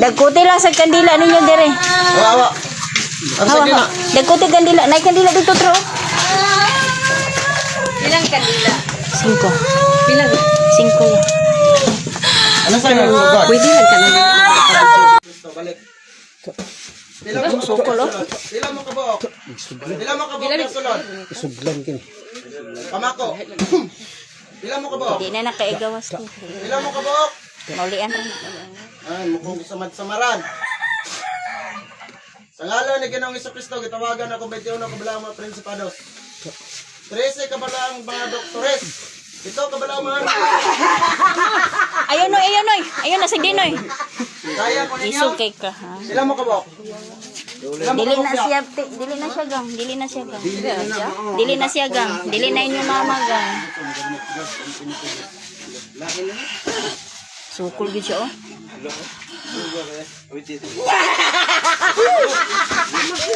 Dagkuti lang sa kandila ninyo dire. Awa. Ang sakina. Dagkuti kandila. Nay kandila dito tro. Bilang kandila. 5. Bilang. 5 yan. Ano sa inyo lugar? Pwede lang kandila. Balik. Pila mo Sukol, oh. Pila mo kabuok. Pila mo kabuok na sulod. Isuglan kini. Pamako. Pila mo kabuok. Di na nakaigawas ko. Pila mo kabuok. Maulian rin. Ay, mukhang samad-samaran. Sa ngalan ni Ginoong Jesucristo, gitawagan ako 21 kabalang mga prinsipados. 13 kabalang mga doktores. Ito kabalang mga... Ayun oy, ayun oy. Ayun na si Dinoy. Kaya ko ninyo. Isukay ka ha. Sila mo kabok. Dili na siya, dili na siya gang, dili na siya gang. Dili na siya gang, dili na inyo mama gang. Sukol gid siya oh.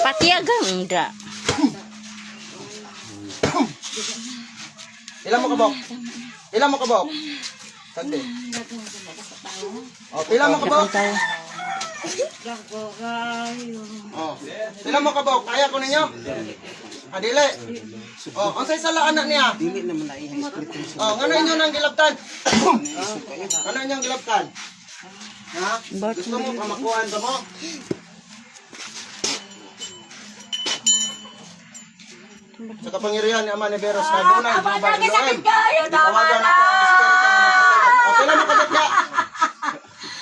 Patiya gang da. Ilan mo kabok? Ilan mo kabok? Sagdi. Oh, pila mo kabok? Oh. Pila mo kabok? Kaya ko ninyo? Adili. Oh, unsay sala anak niya? Dili naman na espiritu. Oh, ngano inyo nang gilabtan? Ngano inyong gilabtan? Ha? Gusto mo pamakuan ka mo? Sa kapangyarihan ni Ama ni Beros na dunay mga bariloem. Itawagan ako ang espiritu ng magpasakit. O, pila mo kabok ka?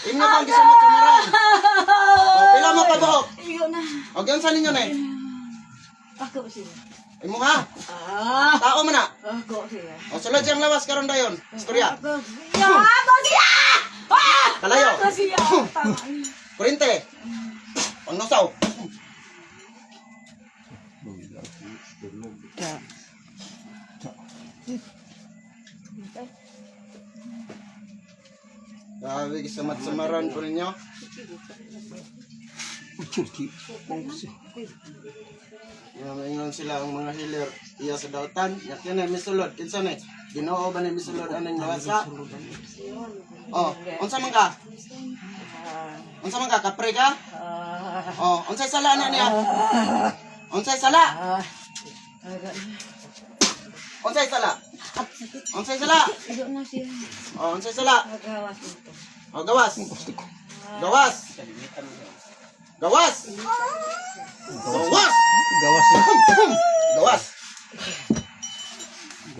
Inyo bang gisamot sa maran? O, pila mo kabok? O, gyan sa ninyo na eh? Imo ha? Tao mo na? O, sulod siyang lawas karon dayon. Istorya. Kalayo. Kurinte. Pangnosaw. Grabe, gisamat-samaran ko ninyo. Ingon sila ang mga healer iya sa dautan. Yakin na misulod. Kinsa na? Ginoo ba na misulod anang lawasa? Oh, unsa man ka? Unsa man ka? Kapre ka? Oh, unsay sala na niya? Unsay sala? Unsay sala? Unsay sala? Oh, unsay sala? Oh, gawas. Gawas. Gawas. Gawas. Gawas. Gawas.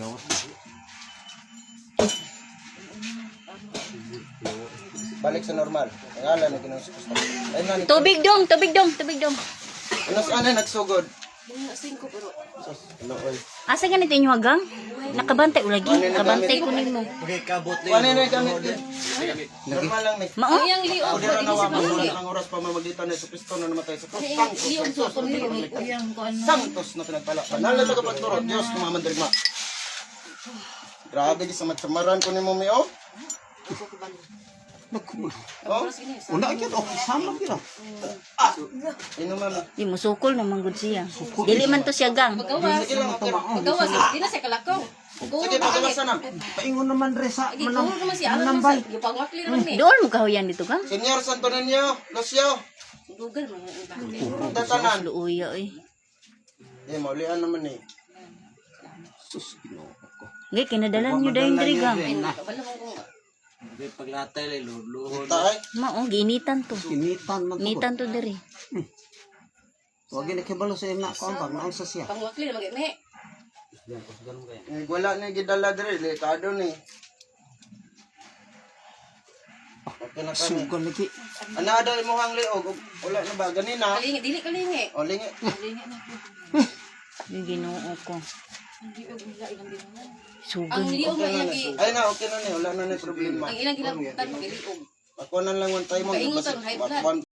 Gawas. Balik sa normal. Ngalan na Ginoong Jesucristo. Ay nga ni. Tubig dong, tubig dong, tubig dong. Ano sa ana nagsugod? Asa ganito inyo hagang? Nakabantay o lagi? Nakabantay ko nimo. Ano na gamit din? Normal lang ni. Mao? Yang liog. Ako dira nawa mo ang oras pa mamagitan ni Jesucristo na namatay sa krus. Liog sa pamilya. Yang ko ano. Santos na pinagpala. Kanal na tagapagturo. Diyos kumamandirigma. Grabe gisamat-samaran ko nimo mi oh. Oh, Una gyud okay sama gyud. inuman. Di mo sukol naman gud siya. Dili man to siya gang. Magawas. Sige lang okay. Magawas. Di na siya kalakaw. Sige pagawasan na. Paingon naman re sa Ikaw naman siya. Alam manambay. Yung pangwakli naman eh. Doon mo kahuyan dito gang. Senyor Santo Niño, Lucio, Google mo. tatanan. Luuya oy. Eh, maulian naman eh. Sus Ginoo ko. Ngay kinadalan niyo dayon diri gang. Kabalo mo kung Paglatay lay luhod. Tay, Mao ginitan to. Kinitan man to. Nitan to diri. Wag ni kibalo sa ina ko ang pag naunsa siya. pangwakli naman me. wala na gidala diri, delikado ni. Okay na kami. Sugal lagi. Ana daw imong liog, wala na ba ganina? Kalingi. Dili kalingi. O lingi. Yung Ginoo ko. Ang Sugod. liog na ilang Ay na, okay na ni, wala na ni problema. ang ilang gilabutan mo liog. Ako na lang one time mo. Kaingutan, high blood.